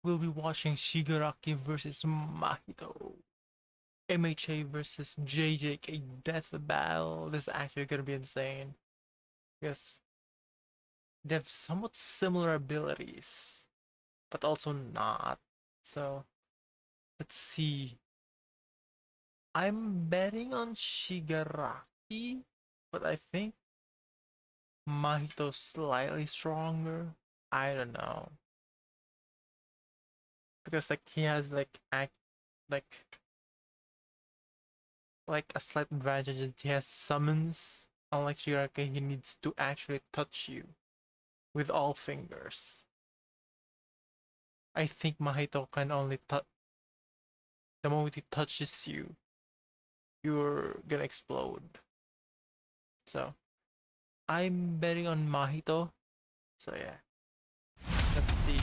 we'll be watching Shigaraki versus Mahito. MHA versus JJK Death Battle. This is actually gonna be insane. Because they have somewhat similar abilities, but also not. So let's see. I'm betting on Shigaraki, but I think Mahito's slightly stronger. I don't know. Because like he has like like a slight advantage that he has summons. Unlike Shigaraki, he needs to actually touch you with all fingers. I think Mahito can only touch the moment he touches you, you're gonna explode. So I'm betting on Mahito. So yeah, let's see.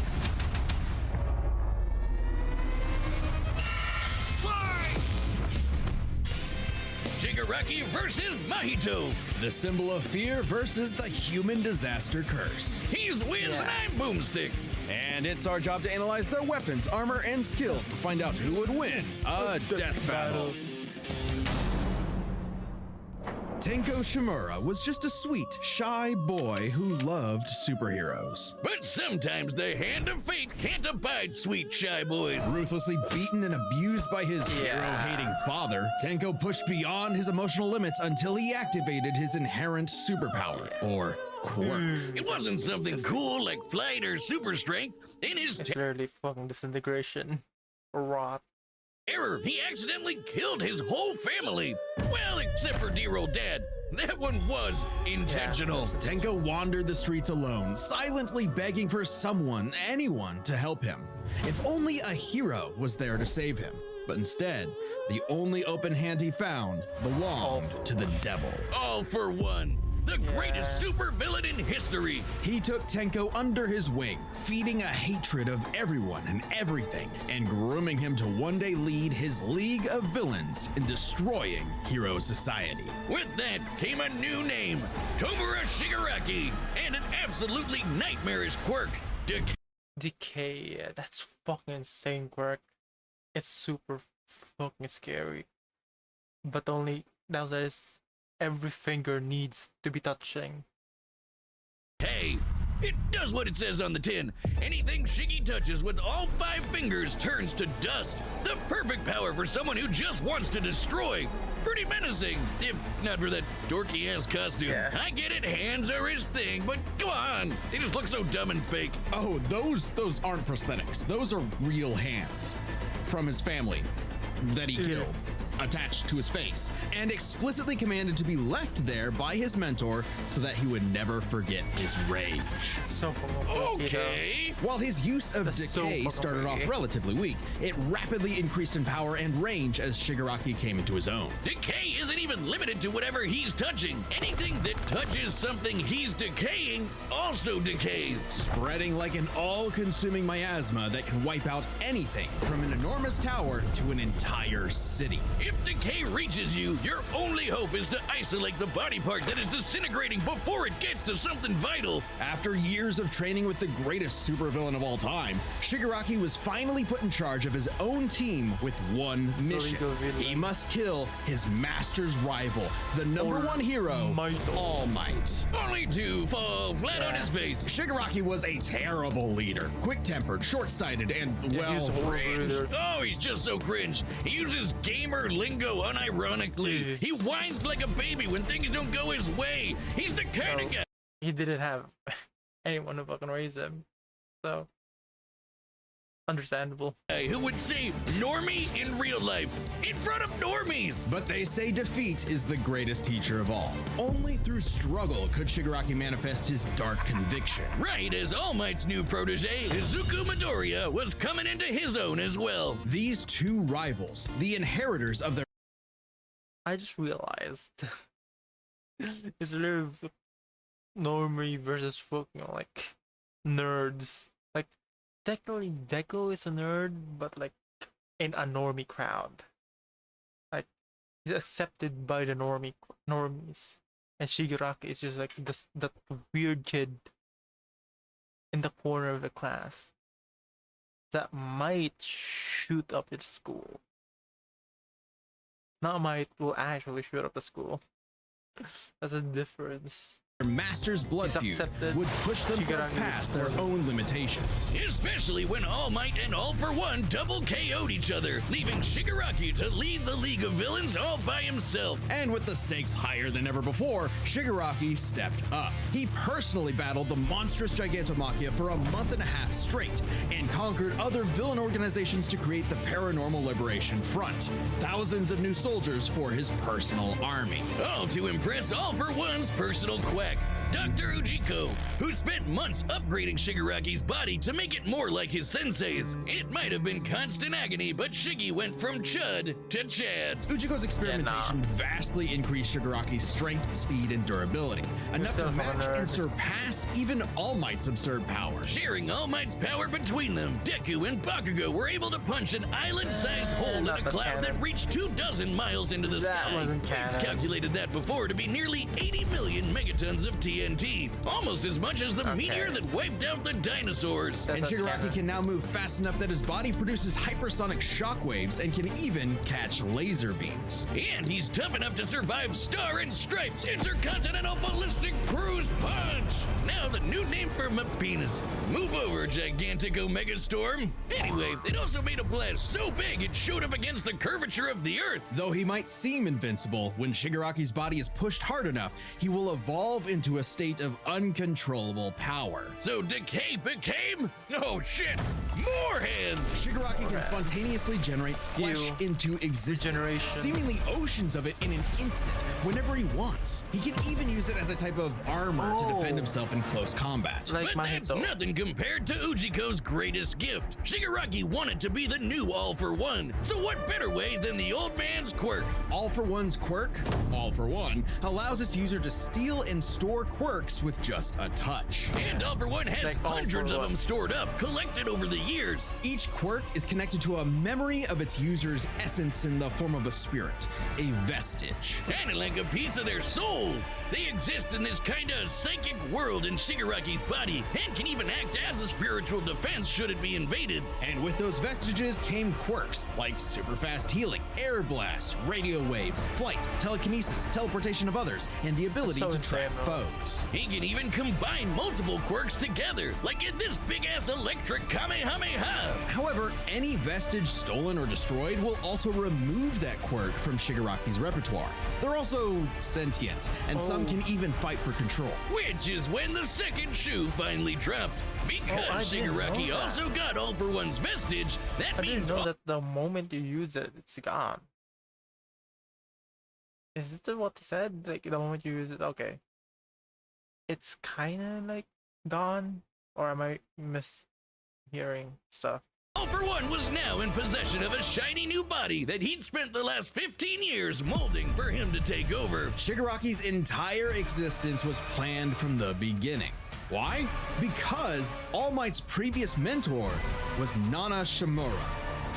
Shigaraki versus Mahito. The symbol of fear versus the human disaster curse. He's Wiz and I'm Boomstick. And it's our job to analyze their weapons, armor, and skills to find out who would win a death battle. Tenko Shimura was just a sweet, shy boy who loved superheroes. But sometimes the hand of fate can't abide sweet shy boys. Ruthlessly beaten and abused by his hero-hating father, Tenko pushed beyond his emotional limits until he activated his inherent superpower, or quirk. It wasn't something cool like flight or super strength. In his It's literally fucking disintegration. Rot. error, he accidentally killed his whole family. Well, except for dear old dad. That one was intentional. Yeah, Tenko wandered the streets alone, silently begging for someone, anyone, to help him. If only a hero was there to save him. But instead, the only open hand he found belonged to the devil. All for one. The greatest supervillain in history. He took Tenko under his wing, feeding a hatred of everyone and everything, and grooming him to one day lead his league of villains in destroying hero society. With that came a new name, Tomura Shigaraki, and an absolutely nightmarish quirk, Decay. Yeah, that's fucking insane quirk. It's super fucking scary. But only now that is every finger needs to be touching. Hey, it does what it says on the tin. Anything Shiggy touches with all 5 fingers turns to dust. The perfect power for someone who just wants to destroy. Pretty menacing, if not for that dorky-ass costume. Yeah. I get it, hands are his thing, but come on, they just look so dumb and fake. Oh, those aren't prosthetics. Those are real hands from his family that he killed, attached to his face, and explicitly commanded to be left there by his mentor so that he would never forget his rage. So fucking Okay. While his use of That's so decay fucking started off OP. relatively weak, it rapidly increased in power and range as Shigaraki came into his own. Decay isn't even limited to whatever he's touching. Anything that touches something he's decaying also decays. Spreading like an all-consuming miasma that can wipe out anything from an enormous tower to an entire city. If decay reaches you, your only hope is to isolate the body part that is disintegrating before it gets to something vital. After years of training with the greatest supervillain of all time, Shigaraki was finally put in charge of his own team with one mission. Illegal villains. He must kill his master's rival, the number one hero, Mahito. All Might. Only to fall flat on his face. Shigaraki was a terrible leader, quick-tempered, short-sighted, and, he's well, horrible. Cringe. Oh, he's just so cringe. He uses gamer lingo unironically. He whines like a baby when things don't go his way. He's the kind of guy. He didn't have anyone to fucking raise him. So understandable. Who would say normie in real life in front of normies. But they say defeat is the greatest teacher of all. Only through struggle could Shigaraki manifest his dark conviction. Right as All Might's new protege, Izuku Midoriya, was coming into his own as well. These two rivals, the inheritors of their I just realized it's literally normie versus fucking like nerds. Like technically Deku is a nerd, but like in a normie crowd. Like he's accepted by the normies. And Shigaraki is just like this that weird kid in the corner of the class. that might shoot up its school. Not might, will actually shoot up the school. That's a difference. Their master's blood He's feud accepted would push themselves Shigaraki's past their blood. own limitations. Especially when All Might and All for One double KO'd each other, leaving Shigaraki to lead the League of Villains all by himself. And with the stakes higher than ever before, Shigaraki stepped up. He personally battled the monstrous Gigantomachia for a month and a half straight, and conquered other villain organizations to create the Paranormal Liberation Front. Thousands of new soldiers for his personal army. All to impress All for One's personal quack, Dr. Ujiko, who spent months upgrading Shigaraki's body to make it more like his sensei's. It might have been constant agony, but Shiggy went from Chud to Chad. Ujiko's experimentation vastly increased Shigaraki's strength, speed, and durability, enough to so match nerd. and surpass even All Might's absurd power. Sharing All Might's power between them, Deku and Bakugo were able to punch an island-sized hole in not a the cloud that canon. reached 24 miles into the That sky. wasn't We've canon. calculated that before to be nearly 80 million megatons of TNT, almost as much as the meteor that wiped out the dinosaurs. That's And not Shigaraki canon. can now move fast enough that his body produces hypersonic shockwaves and can even catch laser beams. And he's tough enough to survive Star and Stripes Intercontinental Ballistic Cruise Punch. Now the new name for my penis. Move over, gigantic Omega Storm. Anyway, it also made a blast so big it showed up against the curvature of the Earth. Though he might seem invincible, when Shigaraki's body is pushed hard enough, he will evolve into a state of uncontrollable power. So Decay became, oh shit, more hands. Shigaraki can spontaneously generate flesh Ew. into existence, Regeneration. seemingly oceans of it in an instant, whenever he wants. He can even use it as a type of armor to defend himself in close combat. Like But that's Mahito. nothing compared to Ujiko's greatest gift. Shigaraki wanted to be the new All for One. So what better way than the old man's quirk? All for One's quirk, All for One, allows its user to steal and store quirks with just a touch. And All for One has Like All hundreds for of One. them stored up, collected over the years. Each quirk is connected to a memory of its user's essence in the form of a spirit, a vestige. Kinda like a piece of their soul. They exist in this kinda psychic world in Shigaraki's body, and can even act as a spiritual defense should it be invaded. And with those vestiges came quirks like super fast healing, air blasts, radio waves, flight, telekinesis, teleportation of others, and the ability So to track insane, though. foes. He can even combine multiple quirks together, like in this big-ass electric Kamehameha. However, any vestige stolen or destroyed will also remove that quirk from Shigaraki's repertoire. They're also sentient, and some can even fight for control. Which is when the second shoe finally dropped. Because I didn't know Shigaraki that. also got All for One's vestige, that I means didn't know that the moment you use it, it's gone. Is it what they said? Like the moment you use it, okay. It's kinda like gone, or am I mishearing stuff? All for One was now in possession of a shiny new body that he'd spent the last 15 years molding for him to take over. Shigaraki's entire existence was planned from the beginning. Why? Because All Might's previous mentor was Nana Shimura,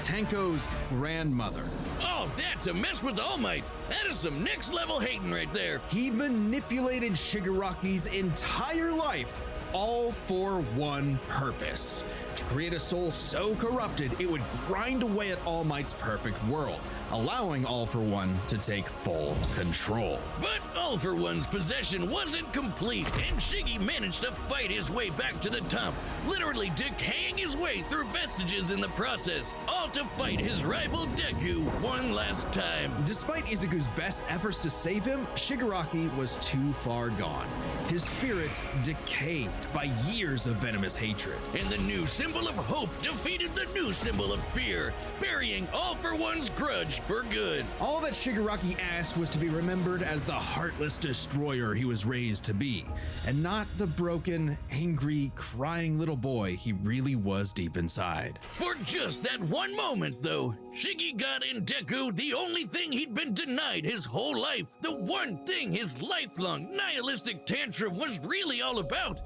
Tenko's grandmother. Oh, that to mess with All Might. That is some next level hating right there. He manipulated Shigaraki's entire life, all for one purpose: to create a soul so corrupted it would grind away at All Might's perfect world, allowing All for One to take full control. But All for One's possession wasn't complete, and Shiggy managed to fight his way back to the top, literally decaying his way through vestiges in the process, all to fight his rival Deku one last time. Despite Izuku's best efforts to save him, Shigaraki was too far gone. His spirit decayed by years of venomous hatred. And the new symbol of hope defeated the new symbol of fear, burying All for One's grudge for good. All that Shigaraki asked was to be remembered as the heartless destroyer he was raised to be, and not the broken, angry, crying little boy he really was deep inside. For just that one moment, though, Shiggy got in Deku the only thing he'd been denied his whole life, the one thing his lifelong nihilistic tantrum was really all about.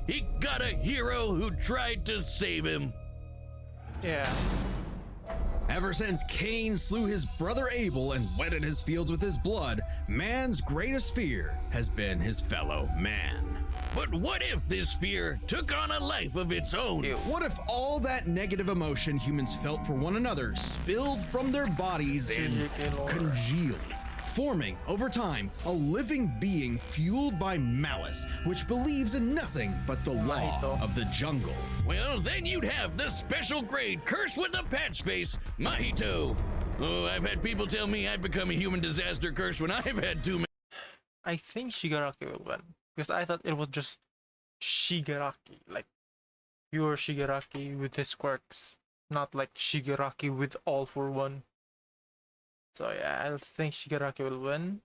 He got a hero who tried to save him. Yeah. Ever since Cain slew his brother Abel and wetted his fields with his blood, man's greatest fear has been his fellow man. But what if this fear took on a life of its own? Ew. What if all that negative emotion humans felt for one another spilled from their bodies and congealed, forming over time a living being fueled by malice, which believes in nothing but the law Mahito. of the jungle? Well, then you'd have the special grade curse with the patch face, Mahito. Oh, I've had people tell me I've become a human disaster curse when I've had too many. I think Shigaraki will win because I thought it was just Shigaraki, like pure Shigaraki with his quirks, not like Shigaraki with all for one. So yeah, I think Shigaraki will win.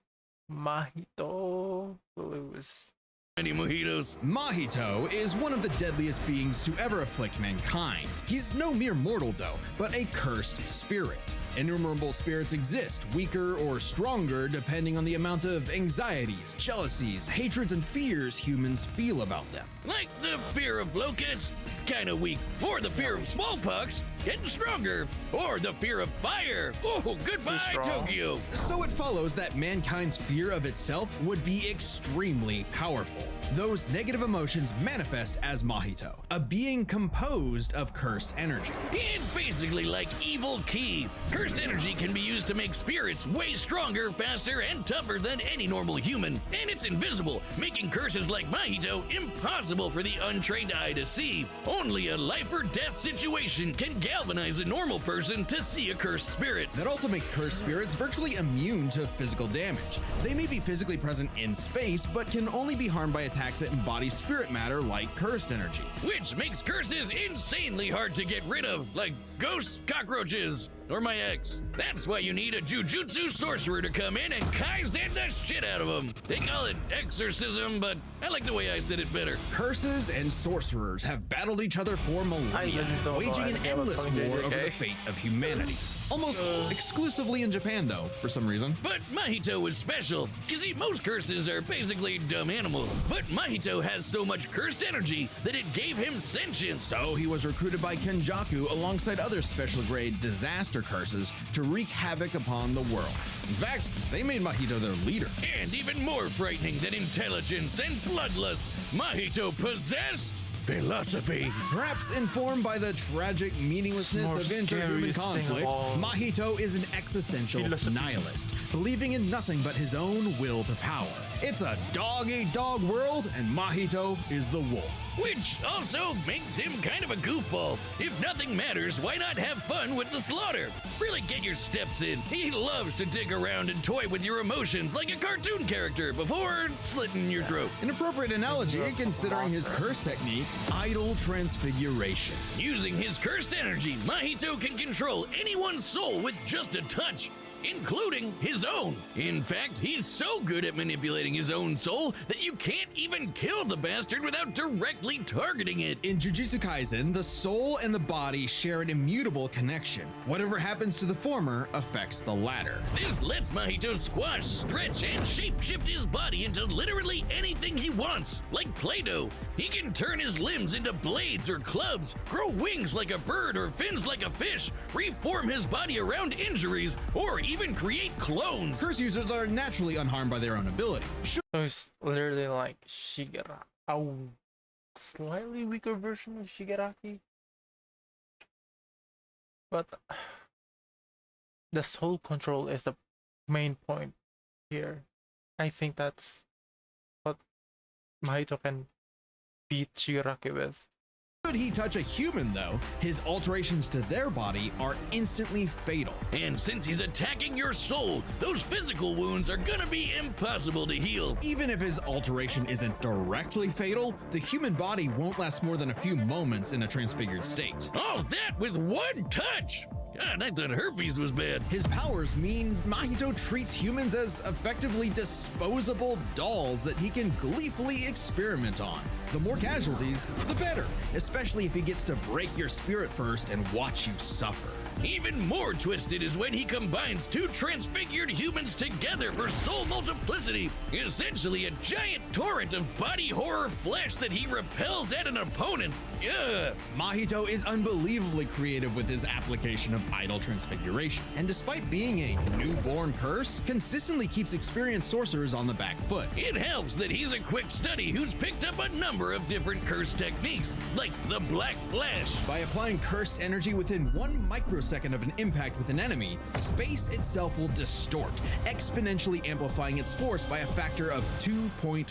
Mahito will lose. Many mojitos. Mahito is one of the deadliest beings to ever afflict mankind. He's no mere mortal though, but a cursed spirit. Innumerable spirits exist, weaker or stronger depending on the amount of anxieties, jealousies, hatreds, and fears humans feel about them. Like the fear of locusts, kinda weak. Or the fear of smallpox, getting stronger. Or the fear of fire. Oh, goodbye, strong. Tokyo. So it follows that mankind's fear of itself would be extremely powerful. Those negative emotions manifest as Mahito, a being composed of cursed energy. It's basically like evil ki. Cursed energy can be used to make spirits way stronger, faster, and tougher than any normal human. And it's invisible, making curses like Mahito impossible for the untrained eye to see. Only a life or death situation can galvanize a normal person to see a cursed spirit. That also makes cursed spirits virtually immune to physical damage. They may be physically present in space, but can only be harmed by attacks that embody spirit matter like cursed energy. Which makes curses insanely hard to get rid of, like ghosts, cockroaches, or my ex. That's why you need a Jujutsu sorcerer to come in and Kaisen the shit out of them. They call it exorcism, but I like the way I said it better. Curses and sorcerers have battled each other for millennia, legit don't know waging an anything about endless fucking war over JJK. the fate of humanity. Almost exclusively in Japan, though, for some reason. But Mahito was special. You see, most curses are basically dumb animals. But Mahito has so much cursed energy that it gave him sentience. So he was recruited by Kenjaku alongside other special grade disaster curses to wreak havoc upon the world. In fact, they made Mahito their leader. And even more frightening than intelligence and bloodlust, Mahito possessed philosophy. Perhaps informed by the tragic meaninglessness More of interhuman scariest thing of conflict, all. Mahito is an existential Philosophy. nihilist, believing in nothing but his own will to power. It's a dog-eat-dog world, and Mahito is the wolf. Which also makes him kind of a goofball. If nothing matters, why not have fun with the slaughter? Really get your steps in. He loves to dig around and toy with your emotions like a cartoon character before slitting your throat. An appropriate analogy, considering his curse technique, idol transfiguration. Using his cursed energy, Mahito can control anyone's soul with just a touch, including his own. In fact, he's so good at manipulating his own soul that you can't even kill the bastard without directly targeting it. In Jujutsu Kaisen, the soul and the body share an immutable connection. Whatever happens to the former affects the latter. This lets Mahito squash, stretch, and shapeshift his body into literally anything he wants. Like Play-Doh, he can turn his limbs into blades or clubs, grow wings like a bird or fins like a fish, reform his body around injuries, or even create clones. Curse users are naturally unharmed by their own ability. So it's literally like Shigaraki, a slightly weaker version of Shigaraki. But the soul control is the main point here. I think that's what Mahito can beat Shigaraki with. Should he touch a human, though, his alterations to their body are instantly fatal. And since he's attacking your soul, those physical wounds are gonna be impossible to heal. Even if his alteration isn't directly fatal, the human body won't last more than a few moments in a transfigured state. All that with one touch! God, I thought herpes was bad. His powers mean Mahito treats humans as effectively disposable dolls that he can gleefully experiment on. The more casualties, the better, especially if he gets to break your spirit first and watch you suffer. Even more twisted is when he combines two transfigured humans together for soul multiplicity, essentially a giant torrent of body horror flesh that he repels at an opponent. Ugh. Mahito is unbelievably creative with his application of idol transfiguration, and despite being a newborn curse, consistently keeps experienced sorcerers on the back foot. It helps that he's a quick study who's picked up a number of different curse techniques, like the Black Flash. By applying cursed energy within 1 microsecond of an impact with an enemy, space itself will distort, exponentially amplifying its force by a factor of 2.5.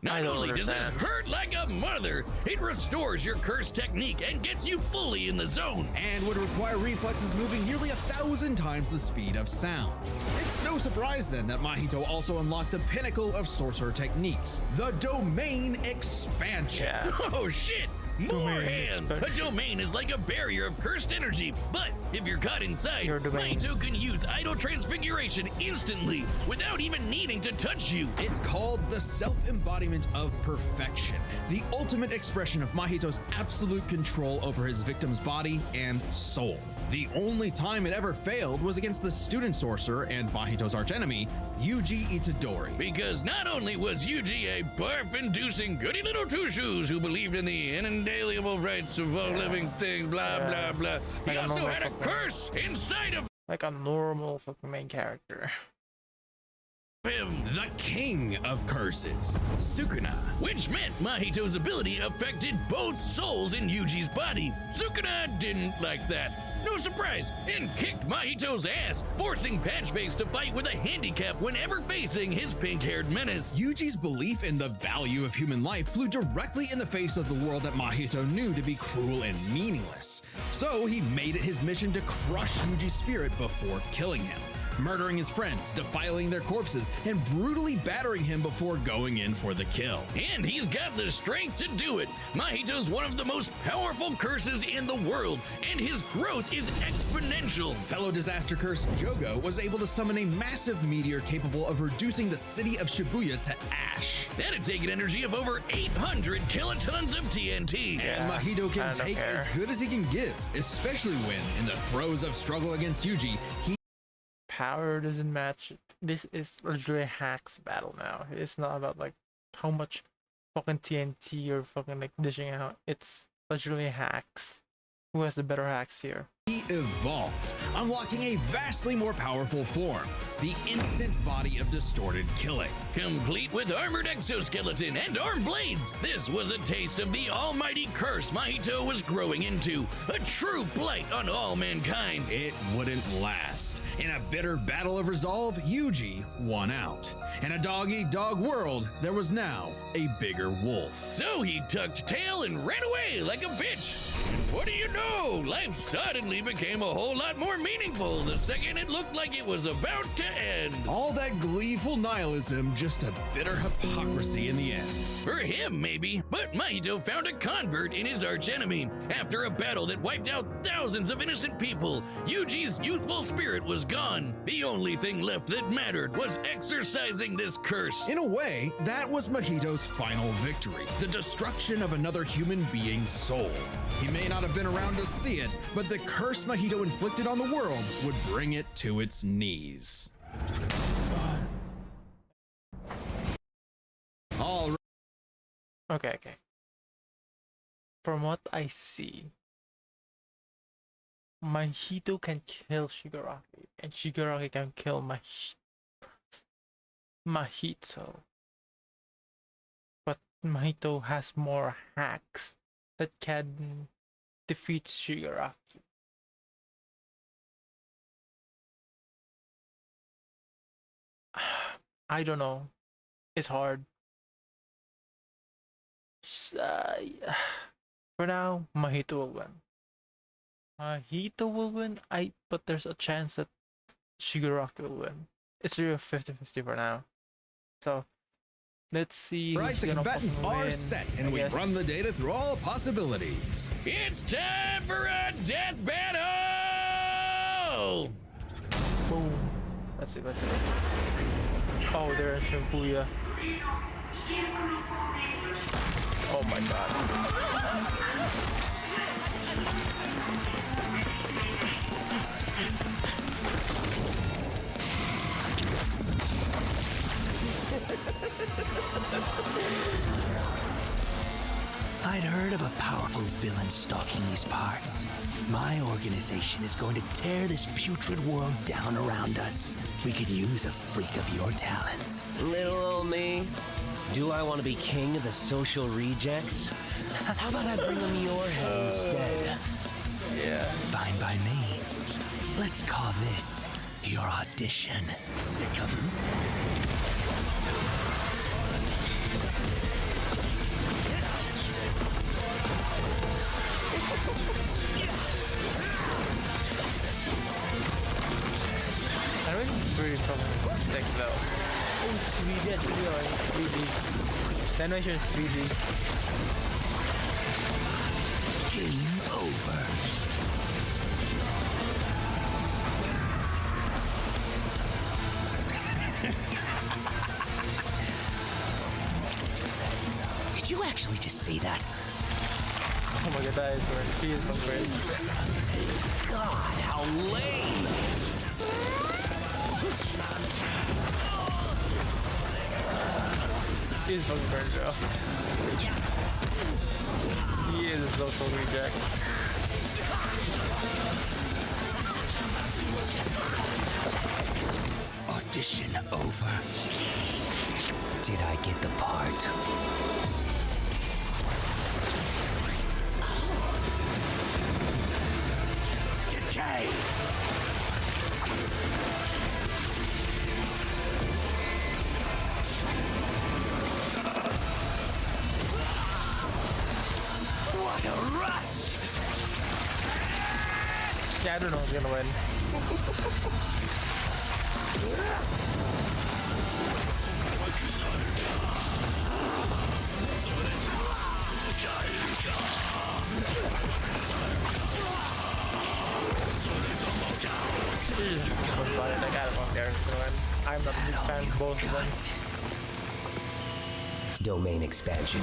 Not only does this hurt like a mother, it restores your curse technique and gets you fully in the zone. And would require reflexes moving nearly 1,000 times the speed of sound. It's no surprise then that Mahito also unlocked the pinnacle of sorcerer techniques, the Domain Expansion. Yeah. Oh shit! More Domain hands! A expansion. domain is like a barrier of cursed energy, but if you're caught inside, Your domain. Mahito can use idol transfiguration instantly without even needing to touch you. It's called the self-embodiment of perfection, the ultimate expression of Mahito's absolute control over his victim's body and soul. The only time it ever failed was against the student sorcerer and Mahito's archenemy, Yuji Itadori. Because not only was Yuji a barf-inducing goody little two-shoes who believed in the inalienable rights of all living things, blah, blah, blah, he Like a also normal had a fucking- curse inside of Like a normal fucking main character. him, The king of curses, Sukuna. which meant Mahito's ability affected both souls in Yuji's body. Sukuna didn't like that. No surprise, and kicked Mahito's ass, forcing Patchface to fight with a handicap whenever facing his pink-haired menace. Yuji's belief in the value of human life flew directly in the face of the world that Mahito knew to be cruel and meaningless. So he made it his mission to crush Yuji's spirit before killing him, murdering his friends, defiling their corpses, and brutally battering him before going in for the kill. And he's got the strength to do it. Mahito's one of the most powerful curses in the world, and his growth is exponential. Fellow disaster curse Jogo was able to summon a massive meteor capable of reducing the city of Shibuya to ash. That'd take an energy of over 800 kilotons of TNT. And Mahito I can don't take care. as good as he can give, especially when, in the throes of struggle against Yuji, he Power doesn't match. This is literally a hacks battle now. It's not about like how much fucking TNT you're fucking like dishing out. It's literally hacks. Who has the better hacks here? evolved, unlocking a vastly more powerful form, the instant body of distorted killing. Complete with armored exoskeleton and arm blades, this was a taste of the almighty curse Mahito was growing into, a true blight on all mankind. It wouldn't last. In a bitter battle of resolve, Yuji won out. In a dog-eat-dog world, there was now a bigger wolf. So he tucked tail and ran away like a bitch. And what do you know? Life suddenly became a whole lot more meaningful the second it looked like it was about to end. All that gleeful nihilism, just a bitter hypocrisy in the end. For him, maybe, but Mahito found a convert in his archenemy. After a battle that wiped out thousands of innocent people, Yuji's youthful spirit was gone. The only thing left that mattered was exorcising this curse. In a way, that was Mahito's final victory, the destruction of another human being's soul. He may not have been around to see it, but the curse Mahito inflicted on the world would bring it to its knees. All right. Okay. From what I see, Mahito can kill Shigaraki, and Shigaraki can kill Mahito. But Mahito has more hacks that can defeat Shigaraki. I don't know. It's hard. For now, Mahito will win. Mahito will win, but there's a chance that Shigaraki will win. It's really 50-50 for now. So, let's see. Right, who's the gonna combatants fucking are win, set, I and we've guess. run the data through all possibilities. It's time for a death battle! Boom. Let's see. Oh, they're in Shibuya. Oh my god. villain stalking these parts. My organization is going to tear this putrid world down around us. We could use a freak of your talents. Little old me. Do I want to be king of the social rejects? How about I bring them your head instead? Yeah. Fine by me. Let's call this your audition, Sickum. I really pretty fucking sick though. Oh, sweetie, sweetie. The animation is 3D. Game over. Did you actually just say that? Oh my god, that is great. She is so great. God, how lame! She is fucking great, bro. He is a social reject. Audition over. Did I get the part? Decay! What a rush! Yeah, I don't know who's gonna win. I gotta walk there. I'm not a big fan of both of them. Domain expansion.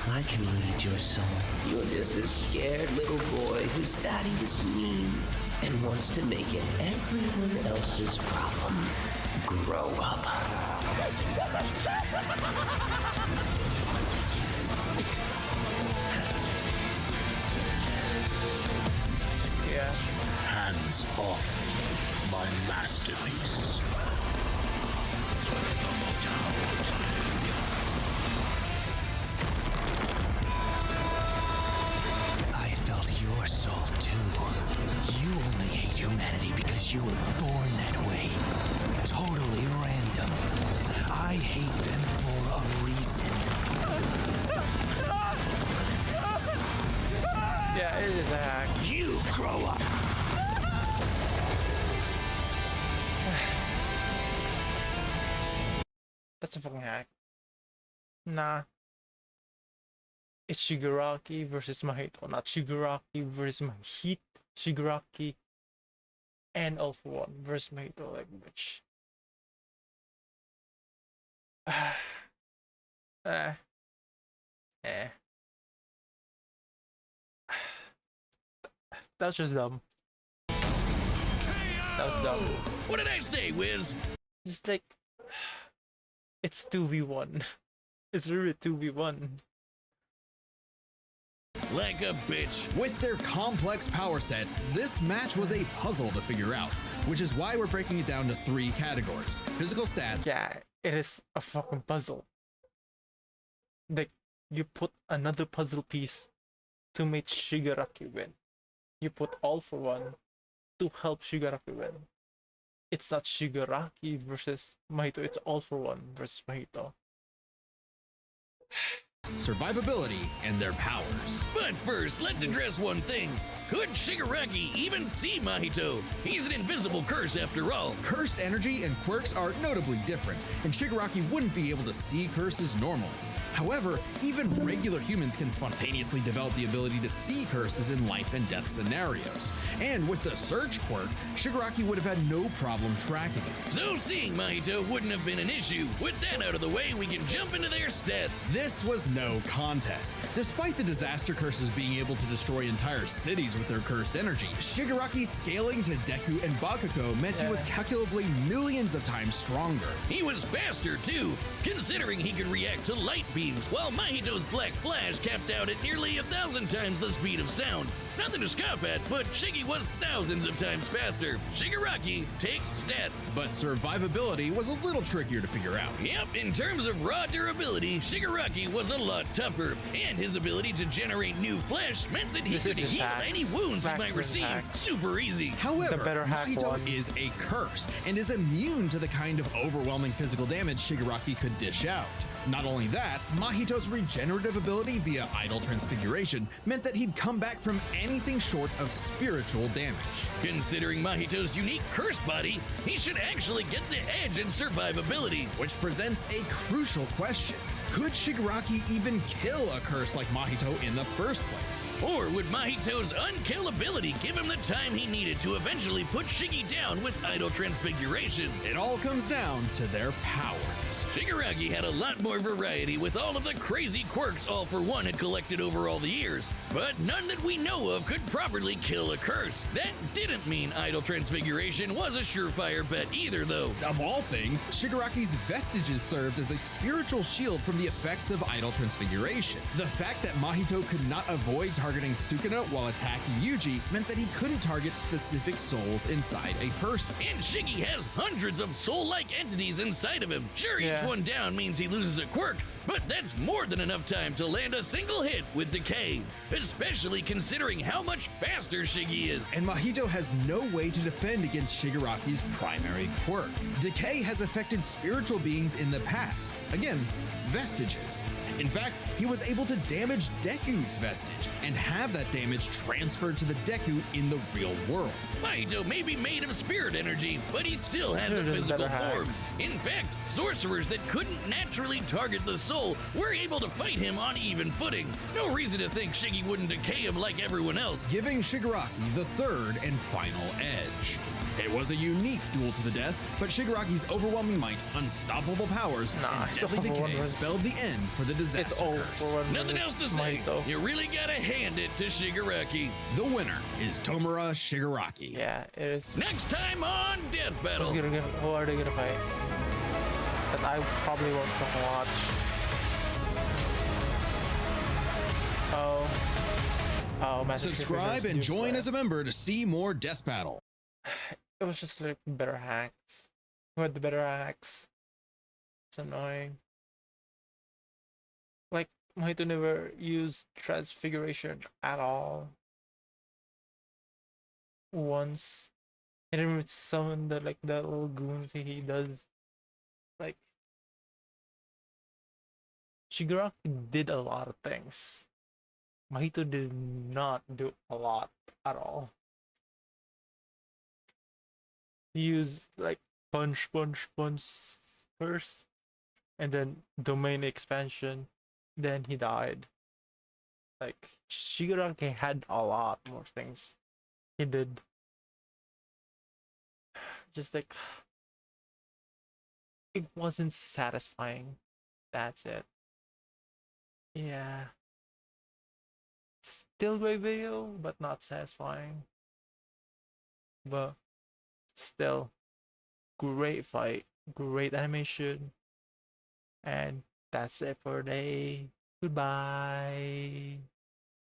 I can read your soul. You're just a scared little boy whose daddy was mean and wants to make it everyone else's problem. Grow up. Yeah. Hands off my masterpiece. I felt your soul too. You only hate humanity because you were born that way. Totally random. I hate them for a reason. Yeah, it is a hack. You grow up. That's a fucking hack. Nah. It's Shigaraki versus Mahito, not Shigaraki versus Mahito. Shigaraki and All for One versus Mahito, like which. Eh. That's just dumb. That was dumb. What did I say, Wiz? Just like, it's 2v1. It's really 2v1. Like a bitch. With their complex power sets, this match was a puzzle to figure out, which is why we're breaking it down to 3 categories: physical stats, Yeah, it is a fucking puzzle. Like, you put another puzzle piece to make Shigaraki win. You put All for One to help Shigaraki win. It's not Shigaraki versus Mahito, it's All for One versus Mahito. survivability, and their powers. But first, let's address one thing. Could Shigaraki even see Mahito? He's an invisible curse after all. Cursed energy and quirks are notably different, and Shigaraki wouldn't be able to see curses normally. However, even regular humans can spontaneously develop the ability to see curses in life and death scenarios. And with the Search quirk, Shigaraki would have had no problem tracking it. So seeing Mahito wouldn't have been an issue. With that out of the way, we can jump into their stats. This was no contest. Despite the disaster curses being able to destroy entire cities with their cursed energy, Shigaraki's scaling to Deku and Bakugo meant he was calculably millions of times stronger. He was faster too, considering he could react to light beams, while Mahito's Black Flash capped out at nearly 1,000 times the speed of sound. Nothing to scoff at, but Shiggy was thousands of times faster. Shigaraki takes stats. But survivability was a little trickier to figure out. Yep, in terms of raw durability, Shigaraki was a lot tougher, and his ability to generate new flesh meant that he could heal any wounds he might receive super easy. However, The better hack Mahito one. is a curse and is immune to the kind of overwhelming physical damage Shigaraki could dish out. Not only that, Mahito's regenerative ability via idle transfiguration meant that he'd come back from anything short of spiritual damage. Considering Mahito's unique curse body, he should actually get the edge in survivability. Which presents a crucial question. Could Shigaraki even kill a curse like Mahito in the first place? Or would Mahito's unkillability give him the time he needed to eventually put Shiggy down with idle transfiguration? It all comes down to their powers. Shigaraki had a lot more variety with all of the crazy quirks All For One had collected over all the years, but none that we know of could properly kill a curse. That didn't mean idle transfiguration was a surefire bet either, though. Of all things, Shigaraki's vestiges served as a spiritual shield from the effects of idle transfiguration. The fact that Mahito could not avoid targeting Sukuna while attacking Yuji meant that he couldn't target specific souls inside a person. And Shiggy has hundreds of soul-like entities inside of him. Sure, each Yeah. one down means he loses a quirk, but that's more than enough time to land a single hit with Decay, especially considering how much faster Shiggy is. And Mahito has no way to defend against Shigaraki's primary quirk. Decay has affected spiritual beings in the past. Again, vestiges. In fact, he was able to damage Deku's vestige and have that damage transferred to the Deku in the real world. Mahito may be made of spirit energy, but he still has a There's physical better form. hacks. In fact, sorcerers that couldn't naturally target the soul were able to fight him on even footing. No reason to think Shiggy wouldn't decay him like everyone else. Giving Shigaraki the third and final edge. It was a unique duel to the death, but Shigaraki's overwhelming might, unstoppable powers, Nah, and it's deadly all for one decay was- spelled the end for the It's disaster all curse. for one. Nothing else to say. Mahito. You really gotta hand it to Shigaraki. The winner is Tomura Shigaraki. Yeah, it is. Next time on Death Battle. Who are they gonna fight? That I probably won't watch. Oh, Master Chief Subscribe and Reverse join Juice as a member to see more Death Battle. It was just like better hacks. Who had the better hacks? It's annoying. Like Mahito never used transfiguration at all. Once. I didn't even summon the little goons he does. Like Shigaraki did a lot of things. Mahito did not do a lot at all. He used like punch first, and then domain expansion, then he died. Like Shigaraki had a lot more things he did. Just like it wasn't satisfying. That's it. Yeah. Still great video, but not satisfying. But still, great fight, great animation, and that's it for today. Goodbye.